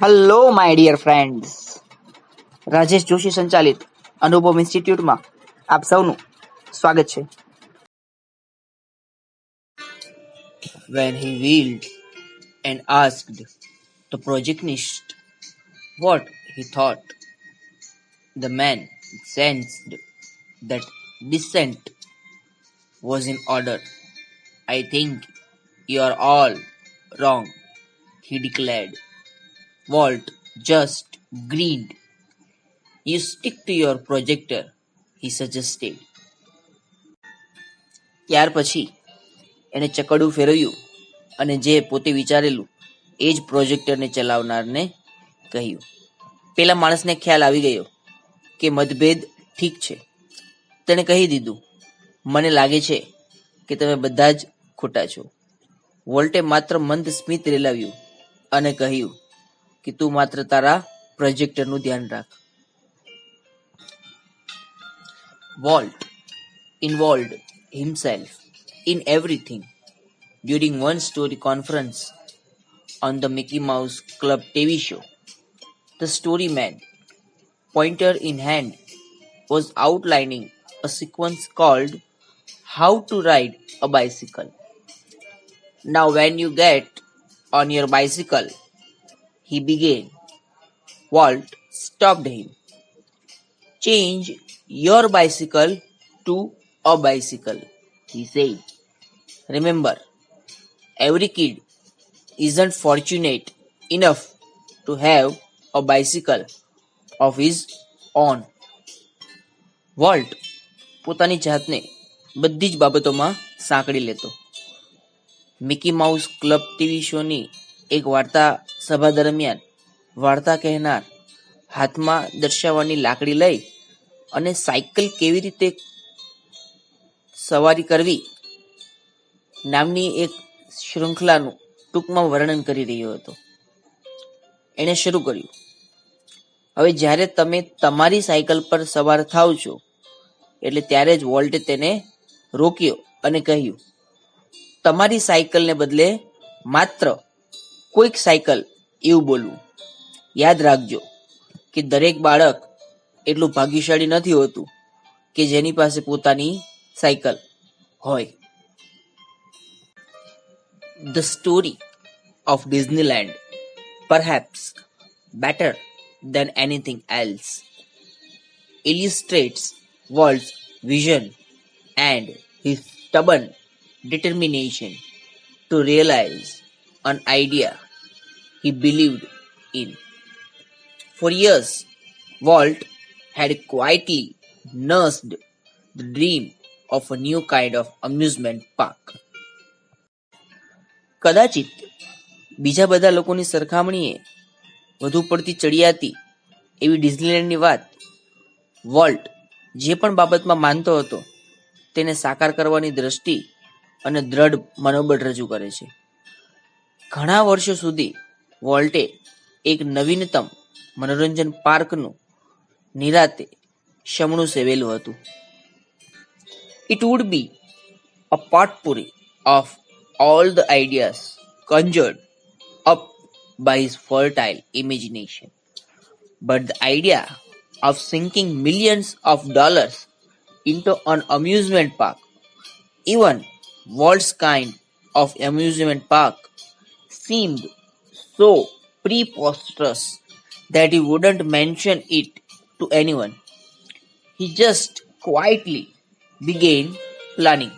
Hello my dear friends, Rajesh Joshi સંચાલિત અનુભવ ઇન્સ્ટિટ્યૂટમાં આપ સૌનું સ્વાગત છે. When he wheeled and asked the projectionist what he thought, the man sensed that dissent was in order. "I think you are all wrong," he declared. Walt just grinned. "You stick to your projector," he suggested. ત્યાર પછી એણે ચકડું ફેરવ્યું અને જે પોતે વિચારેલું એ જ પ્રોજેક્ટરને ચલાવનારને કહ્યું. પેલા માણસને ખ્યાલ આવી ગયો કે મતભેદ ઠીક છે. તેણે કહી દીધું, "મને લાગે છે કે તમે બધા જ ખોટા છો." વોલ્ટે માત્ર મંદ સ્મિત રેલાવ્યું અને કહ્યું કે તું માત્ર તારા પ્રોજેક્ટરનું ધ્યાન રાખ. Walt involved himself in everything. During one story conference on the Mickey Mouse Club TV show, the storyman, pointer in hand, was outlining a sequence called How to Ride a Bicycle. "Now, when you get on your bicycle," he began. Walt stopped him. "Change your bicycle to a bicycle," he said. "Remember, every kid isn't fortunate enough to have a bicycle of his own." Volt પોતાની જાતને બધી જ બાબતોમાં સાંકળી લેતો. Mickey mouse club TV શોની એક વાર્તા સભા દરમિયાન વાર્તા કહેનાર હાથમાં દર્શાવવાની લાકડી લઈ અને સાયકલ કેવી રીતે સવારી કરવી નામની એક શૃંખલાનું ટૂંકમાં વર્ણન કરી રહ્યો હતો. એણે શરૂ કર્યું, "હવે જ્યારે તમે તમારી સાયકલ પર સવાર થાવ છો," એટલે ત્યારે જ વોલ્ટે તેને રોક્યો અને કહ્યું, "તમારી સાયકલને બદલે માત્ર કોઈક સાયકલ એવું બોલવું. યાદ રાખજો કે દરેક બાળક એટલું ભાગ્યશાળી નથી હોતું કે જેની પાસે પોતાની સાયકલ હોય." The story of Disneyland, perhaps better than anything else, illustrates Walt's vision and his stubborn determination to realize an idea he believed in. For years, Walt had quietly nursed the dream of a new kind of amusement park. કદાચિત બીજા બધા લોકોની સરખામણીએ વધુ પડતી ચડિયાતી એવી ડિઝનીલેન્ડની વાત volt જે પણ બાબતમાં માનતો હતો તેને સાકાર કરવાની દ્રષ્ટિ અને દ્રઢ મનોબળ રજૂ કરે છે. ઘણા વર્ષો સુધી વોલ્ટે એક નવીનતમ મનોરંજન પાર્કનું નિરાતે શમણું સેવેલું હતું. It would be a potpourri of all the ideas conjured up by his fertile imagination. But the idea of sinking millions of dollars into an amusement park, even Walt's kind of amusement park, seemed so preposterous that he wouldn't mention it to anyone. He just quietly began planning.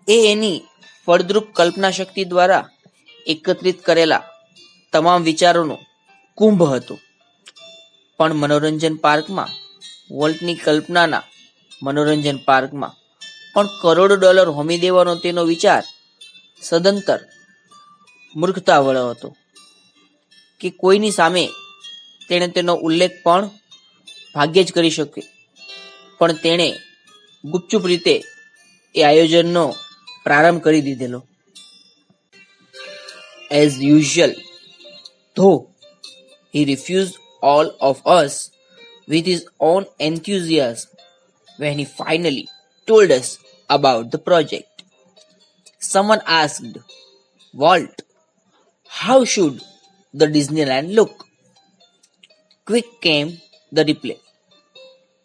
એની ફળદ્રુપ કલ્પના શક્તિ દ્વારા એકત્રિત કરેલા તમામ વિચારોનો કુંભ હતો. પણ મનોરંજન પાર્કમાં, વોલ્ટની કલ્પનાના મનોરંજન પાર્કમાં પણ કરોડો ડોલર હોમી દેવાનો તેનો વિચાર સદંતર મૂર્ખતાવાળો હતો કે કોઈની સામે તેણે તેનો ઉલ્લેખ પણ ભાગ્યે જ કરી શકે. પણ તેણે ગુપચુપ રીતે એ આયોજનનો પ્રારંભ કરી દીધેલો. As usual, though he refused all of us with his own enthusiasm when he finally told us about the project. Someone asked, "Walt, How should the Disneyland look? Quick came the reply.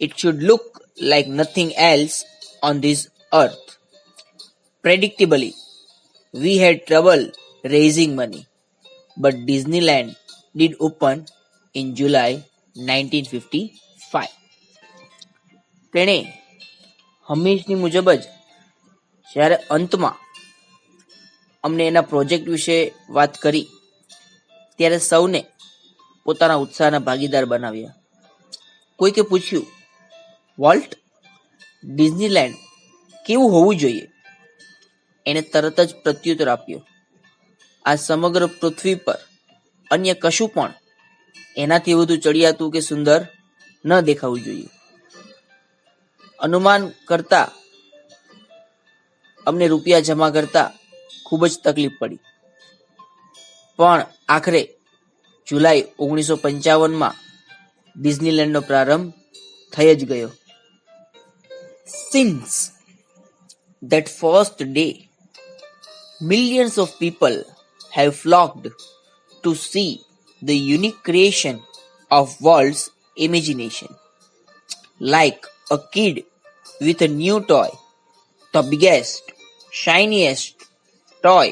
It should look like nothing else on this earth. Predictably, we had trouble raising money, but Disneyland did open in July 1955. તેણે હંમેશની મુજબ જ જ્યારે અંતમાં અમને એના project વિશે વાત કરી ત્યારે સૌને પોતાના ઉત્સાહના ભાગીદાર બનાવ્યા. કોઈકે પૂછ્યું, વોલ્ટ, ડિઝનીલેન્ડ કેવું હોવું જોઈએ? એણે તરત જ પ્રત્યુત્તર આપ્યો, આ સમગ્ર પૃથ્વી પર અન્ય કશું પણ એનાથી વધુ ચડિયાતું કે સુંદર ન દેખાવું જોઈએ. અનુમાન કરતા અમને રૂપિયા જમા કરતા ખૂબ જ તકલીફ પડી, પણ આખરે જુલાઈ 1955માં ડિઝનીલેન્ડનો પ્રારંભ થઈ જ ગયો. Since that first day, millions of people have flocked to see the unique creation of Walt's imagination. Like a kid with a new toy, the biggest, shiniest toy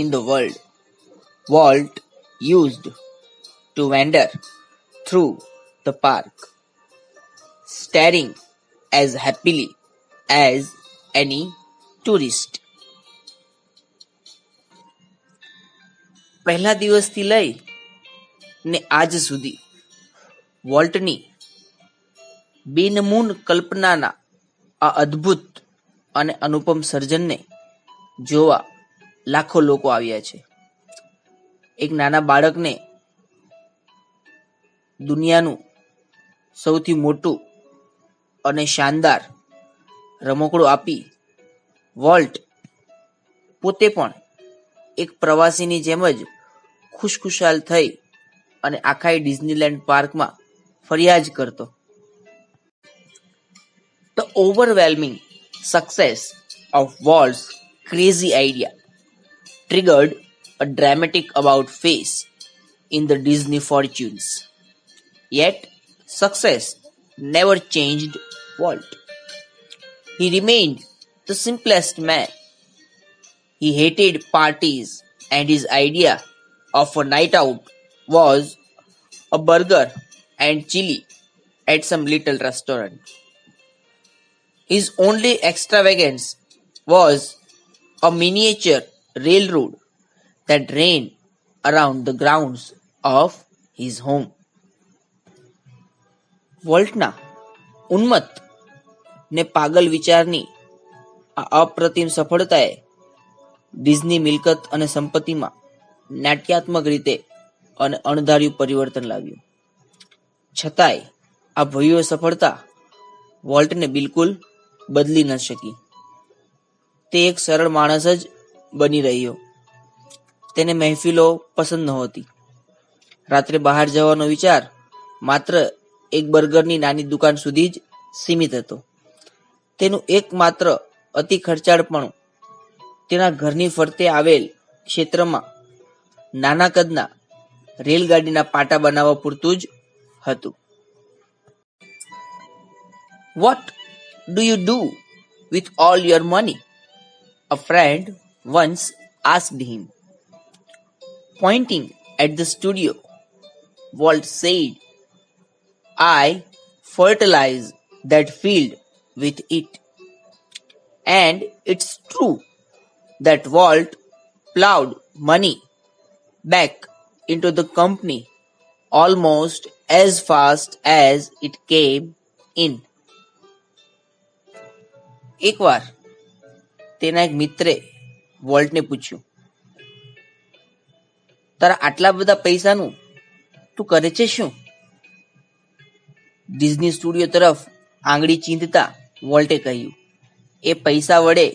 in the world, Walt used to wander through the park, staring as happily as any tourist. પહેલા દિવસથી લઈ ને આજ સુધી વોલ્ટની બેનમૂન કલ્પનાના આ અદ્ભુત અને અનુપમ સર્જનને જોવા લાખો લોકો આવ્યા છે. એક નાના બાળકને દુનિયાનું સૌથી મોટું અને શાનદાર રમકડું આપી વોલ્ટ પોતે પણ એક પ્રવાસીની જેમ જ ખુશખુશાલ થઈ અને આખા ડિઝનીલેન્ડ પાર્કમાં ફર્યા જ કરતો. The overwhelming success of Walt's crazy idea triggered a dramatic about face in the Disney fortunes. Yet, success never changed Walt. He remained the simplest man. He hated parties, and his idea of a night out was a burger and chili at some little restaurant. His only extravagance was a miniature railroad that ran around the grounds of his home. વોલ્ટના ઉન્મત્ત ને પાગલ વિચારની આ અપ્રતિમ સફળતાએ Disney મિલકત અને સંપત્તિમાં નાટ્યાત્મક રીતે અને અણધાર્યું પરિવર્તન લાવ્યું. છતાંય આ ભવ્ય સફળતા વોલ્ટને બિલકુલ બદલી ન શકી. તે એક સરળ માણસ જ બની રહ્યો. તેને મહેફિલો પસંદ નહોતી. રાત્રે બહાર જવાનો વિચાર માત્ર એક બર્ગરની નાની દુકાન સુધી જ સીમિત હતો. તેનું એકમાત્ર અતિ ખર્ચાળપણું તેના ઘરની ફરતે આવેલ ક્ષેત્રમાં નાના કદના રેલગાડીના પાટા બનાવવા પૂરતું જ હતું. What do you do with all your money? A friend once asked him. Pointing at the studio, Walt said, I fertilize that field with it. And it's true that Walt plowed money back into the company almost as fast as it came in. એકવાર તેના એક મિત્રે વોલ્ટને પૂછ્યું, તારા આટલા બધા પૈસાનું તું કરે છે શું? ડિઝની સ્ટુડિયો તરફ આંગળી ચીંધતા વોલ્ટે કહ્યું, એ પૈસા વડે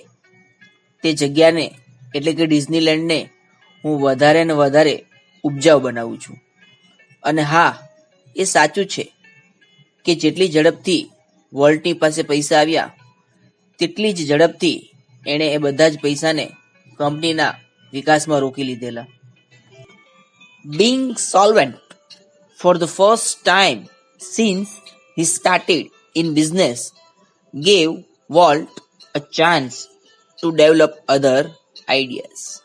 તે જગ્યાને એટલે કે ડિઝનીલેન્ડને હું વધારે ને વધારે ઉપજાઉ બનાવું છું. અને હા, એ સાચું છે કે જેટલી ઝડપથી વોલ્ટની પાસે પૈસા આવ્યા તેટલી જ ઝડપથી એણે એ બધા જ પૈસાને કંપનીના વિકાસમાં રોકી લીધેલા. being solvent for the first time since he started in business gave Walt a chance to develop other ideas.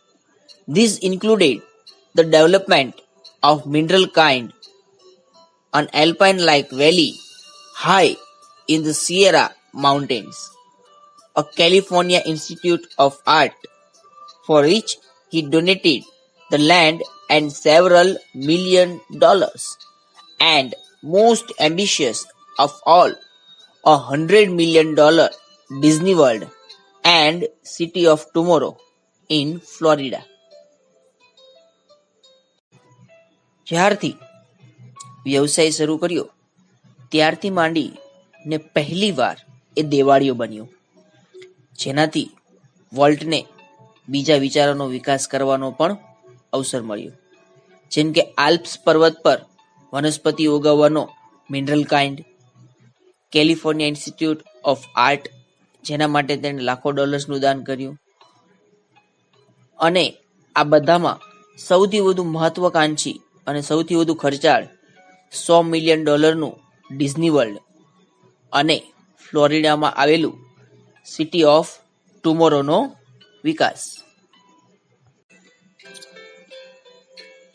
This included the development of mineral kind, an alpine-like valley high in the Sierra Mountains, a California Institute of Art for which he donated the land and several $1 million, and most ambitious of all, $100 million Disney World and City of Tomorrow in Florida. જ્યારથી વ્યવસાય શરૂ કર્યો ત્યારથી માંડીને પહેલીવાર એ દેવાળીઓ બન્યો, જેનાથી વોલ્ટને બીજા વિચારોનો વિકાસ કરવાનો પણ અવસર મળ્યો, જેમ કે આલ્પ્સ પર્વત પર વનસ્પતિ ઉગાવવાનો mineral kind, California Institute of Art જેના માટે તેણે લાખો ડોલર્સનું દાન કર્યું, અને આ બધામાં સૌથી વધુ મહત્વકાંક્ષી અને સૌથી વધુ ખર્ચાળ $100 મિલિયન ડિઝની વર્લ્ડ અને ફ્લોરિડામાં આવેલું સિટી ઓફ ટુમોરોનો વિકાસ.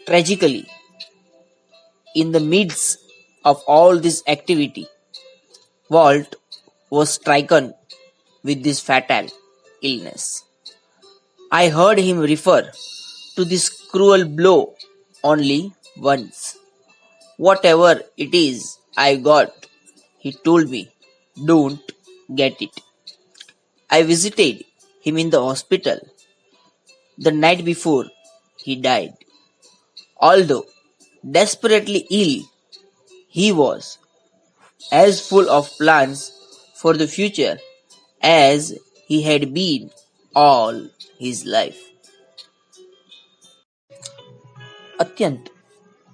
Tragically, in the midst of all this activity, Walt was stricken with this fatal illness. I heard him refer to this cruel blow only once. Whatever it is I got, he told me, don't get it. I visited him in the hospital the night before he died. Although desperately ill, he was as full of plans for the future as he had been all his life. અત્યંત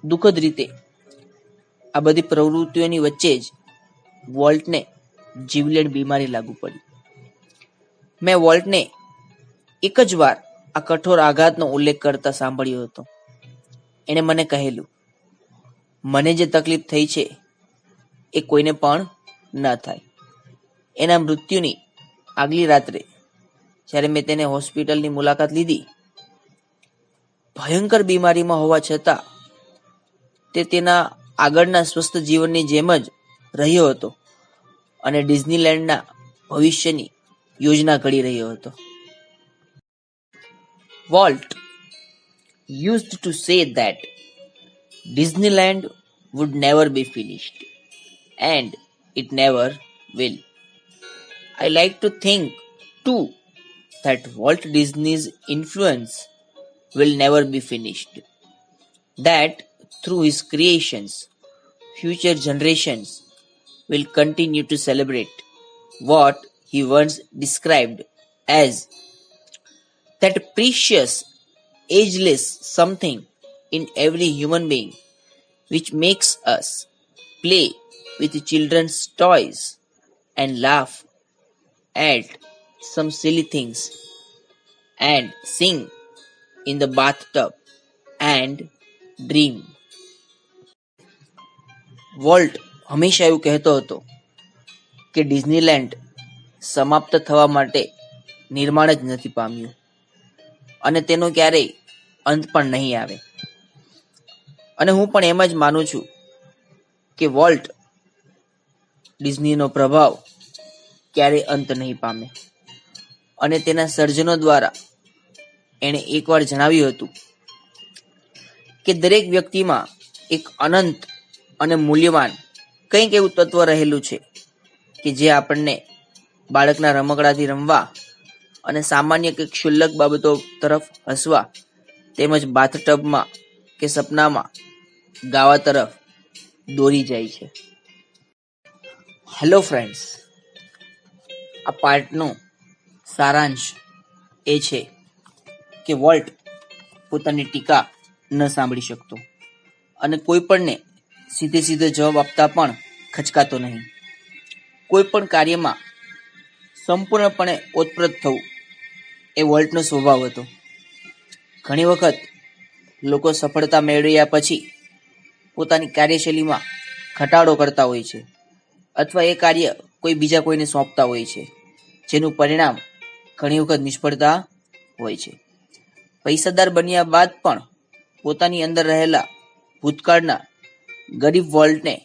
દુઃખદ રીતે આ બધી પ્રવૃત્તિઓની વચ્ચે જ વોલ્ટને જીવલેણ બીમારી લાગુ પડી. મેં વોલ્ટને એક જ વાર આ કઠોર આઘાતનો ઉલ્લેખ કરતા સાંભળ્યો હતો. એણે મને કહેલું, મને જે તકલીફ થઈ છે એ કોઈને પણ ન થાય. એના મૃત્યુની આગલી રાત્રે જ્યારે મેં તેને હોસ્પિટલની મુલાકાત લીધી, ભયંકર બીમારીમાં હોવા છતાં તે તેના આગળના સ્વસ્થ જીવનની જેમ જ રહ્યો હતો અને ડિઝનીલેન્ડના ભવિષ્યની યોજના ઘડી રહ્યો હતો. Walt used to say that Disneyland would never be finished, and it never will. I like to think too that Walt Disney's influence will never be finished, that through his creations, future generations will continue to celebrate what he once described as that precious, ageless something in every human being which makes us play with children's toys and laugh at some silly things and sing in the bathtub and dream. Volt હંમેશા એવું કહેતો હતો કે Disneyland સમાપ્ત થવા માટે નિર્માણ જ નથી પામ્યું અને તેનો ક્યારેય અંત પણ નહીં આવે. અને હું પણ એમ જ માનું છું કે વોલ્ટ ડિઝનીનો પ્રભાવ ક્યારેય અંત નહીં પામે. અને તેના સર્જનો દ્વારા એણે એકવાર જણાવ્યું હતું કે દરેક વ્યક્તિમાં એક અનંત અને મૂલ્યવાન કંઈક એવું તત્વ રહેલું છે કે જે આપણને બાળકના રમકડાથી રમવા અને સામાન્ય કે ક્ષુલ્લક બાબતો તરફ હસવા તેમજ બાથટબમાં કે સપનામાં ગાવા તરફ દોરી જાય છે. હેલો ફ્રેન્ડ્સ, આ પાર્ટનો સારાંશ એ છે કે વોલ્ટ પોતાની ટીકા ન સાંભળી શકતો અને કોઈ પણને સીધો જવાબ આપતા પણ ખચકાતો નહીં. કોઈ પણ કાર્યમાં સંપૂર્ણપણે ઓતપ્રોત થવું એ વોલ્ટનો સ્વભાવ હતો. ઘણી વખત લોકો સફળતા મેળવ્યા પછી પોતાની કાર્યશૈલીમાં ઘટાડો કરતા હોય છે અથવા એ કાર્ય કોઈ બીજા કોઈને સોંપતા હોય છે, જેનું પરિણામ ઘણી વખત નિષ્ફળતા હોય છે. પૈસાદાર બન્યા બાદ પણ પોતાની અંદર રહેલા ભૂતકાળના ગરીબ વોલ્ટને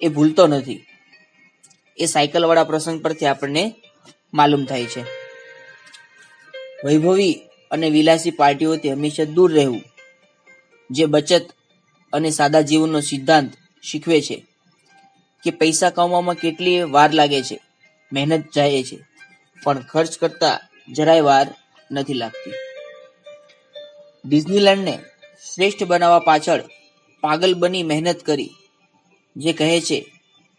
એ ભૂલતો નથી. એ સાયકલવાળા પ્રસંગ પરથી આપણને માલુમ થાય છે. વૈભવી અને વિલાસી પાર્ટીઓથી હંમેશા દૂર રહેવું, જે બચત અને સાદા જીવનનો સિદ્ધાંત શીખવે છે કે પૈસા કમાવામાં કેટલી વાર લાગે છે, મહેનત જાય છે, પણ ખર્ચ કરતા જરાય વાર નથી લાગતી. ડિઝનીલેન્ડને શ્રેષ્ઠ બનાવવા પાછળ પાગલ બની મહેનત કરી, જે કહે છે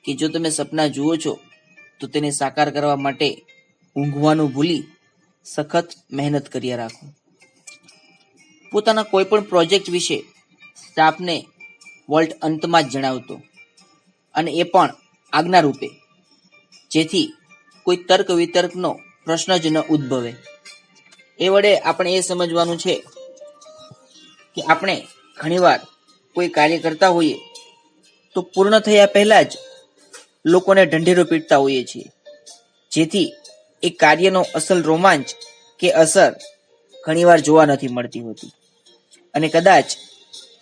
કે જો તમે સપના જુઓ છો તો તેને સાકાર કરવા માટે ઊંઘવાનું ભૂલી સખત મહેનત કર્યા રાખો. પોતાના કોઈ પણ પ્રોજેક્ટ વિશે સ્ટાફને વોલ્ટ અંતમાં જ જણાવતો, અને એ પણ આજ્ઞા રૂપે, જેથી કોઈ તર્ક વિતર્કનો પ્રશ્ન જ ન ઉદ્ભવે. એ વડે આપણે એ સમજવાનું છે કે આપણે ઘણીવાર કોઈ કાર્ય કરતા હોઈએ તો પૂર્ણ થયા પહેલા જ લોકોને ઢંઢેરો પીટતા હોઈએ છીએ, જેથી એ કાર્યનો અસલ રોમાંચ કે અસર ઘણીવાર જોવા નથી મળતી હોતી, અને કદાચ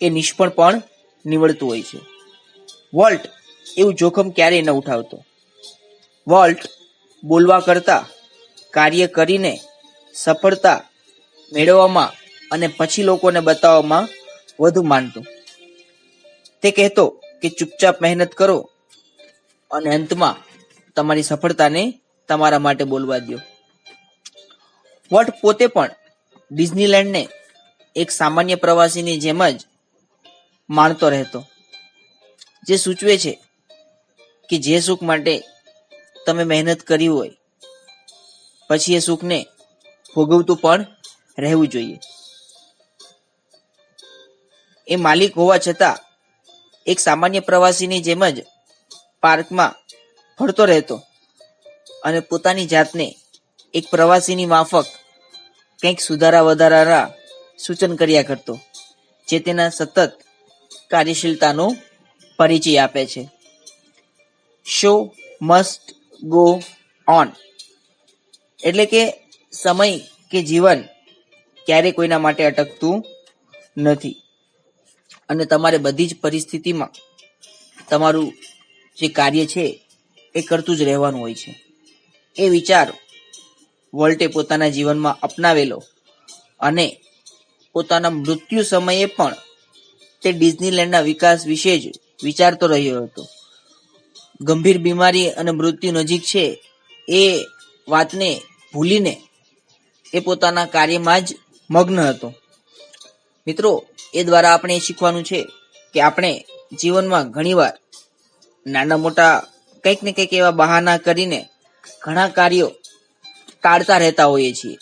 એ નિષ્ફળ પણ નીવડતું હોય છે. વોલ્ટ એવું જોખમ ક્યારેય ન ઉઠાવતો. વોલ્ટ બોલવા કરતા કાર્ય કરીને સફળતા મેળવવામાં અને પછી લોકોને બતાવવામાં વધુ માનતો. તે કહેતો કે ચૂપચાપ મહેનત કરો અને અંતમાં તમારી સફળતાને તમારા માટે બોલવા દો. વોલ્ટ પોતે પણ ડિઝનીલેન્ડને એક સામાન્ય પ્રવાસીની જેમ જ માણતો રહેતો, જે સૂચવે છે કે જે સુખ માટે તમે મહેનત કરી હોય પછી એ સુખને ભોગવતું પણ રહેવું જોઈએ. એ માલિક હોવા છતાં એક સામાન્ય પ્રવાસીની જેમ જ પાર્કમાં ફરતો રહેતો અને પોતાની જાતને એક પ્રવાસીની માફક કંઈક સુધારા વધારાના સૂચન કર્યા કરતો, જે તેના સતત કાર્યશીલતાનો પરિચય આપે છે. શો મસ્ટ ગો ઓન, એટલે કે સમય કે જીવન ક્યારેય કોઈના માટે અટકતું નથી, અને તમારે બધી જ પરિસ્થિતિમાં તમારું જે કાર્ય છે એ કરતું જ રહેવાનું હોય છે. એ વિચાર વોલ્ટે પોતાના જીવનમાં અપનાવેલો, અને પોતાના મૃત્યુ સમયે પણ તે ડિઝનીલેન્ડના વિકાસ વિશે જ વિચારતો રહ્યો હતો. ગંભીર બીમારી અને મૃત્યુ નજીક છે એ વાતને ભૂલીને એ પોતાના કાર્યમાં જ મગ્ન હતો. મિત્રો, એ દ્વારા આપણે એ શીખવાનું છે કે આપણે જીવનમાં ઘણીવાર નાના મોટા કંઈક ને કંઈક એવા બહાના કરીને ઘણા કાર્યો ટાળતા રહેતા હોઈએ છીએ,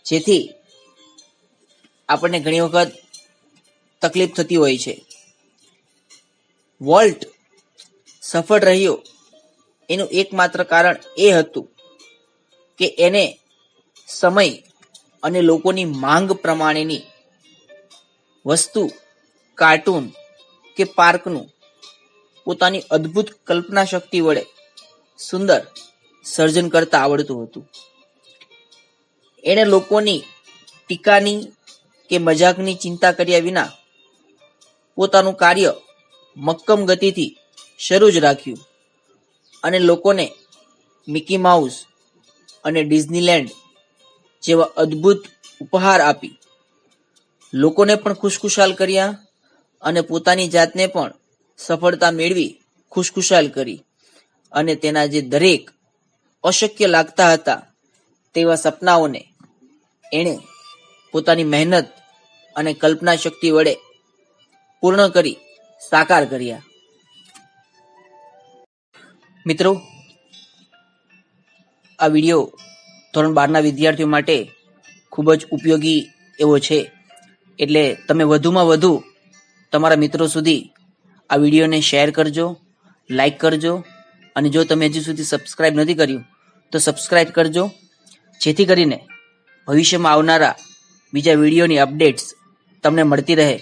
જેથી આપણને ઘણી વખત તકલીફ થતી હોય છે. વોલ્ટ સફળ રહ્યો એનું એકમાત્ર કારણ એ હતું કે એને સમય અને લોકોની માંગ પ્રમાણેની વસ્તુ, કાર્ટૂન કે પાર્કનું પોતાની અદ્ભુત કલ્પના શક્તિ વડે સુંદર સર્જન કરતા આવડતું હતું. એણે લોકોની ટીકાની કે મજાકની ચિંતા કર્યા વિના પોતાનું કાર્ય મક્કમ ગતિથી શરૂ જ રાખ્યું, અને લોકોને મિકી માઉસ અને ડિઝનીલેન્ડ જેવા અદ્ભુત ઉપહાર આપી લોકોને પણ ખુશખુશાલ કર્યા, અને પોતાની જાતને પણ સફળતા મેળવી ખુશખુશાલ કરી, અને તેના જે દરેક અશક્ય લાગતા હતા તેવા સપનાઓને એણે પોતાની મહેનત અને કલ્પના શક્તિ વડે પૂર્ણ કરી સાકાર કર્યા. મિત્રો, આ વિડીયો ધોરણ 12ના વિદ્યાર્થીઓ માટે ખૂબ જ ઉપયોગી એવો છે, એટલે તમે વધુમાં વધુ તમારા મિત્રો સુધી આ વિડીયોને શેર કરજો, લાઈક કરજો, અને જો તમે હજી સુધી સબસ્ક્રાઈબ નથી કર્યું તો સબસ્ક્રાઈબ કરજો, જેથી કરીને ભવિષ્યમાં આવનારા બીજા વિડીયોની અપડેટ્સ તમને મળતી રહે.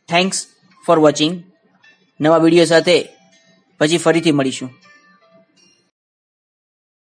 Thanks for watching. નવા વિડીયો સાથે પછી ફરીથી મળીશું.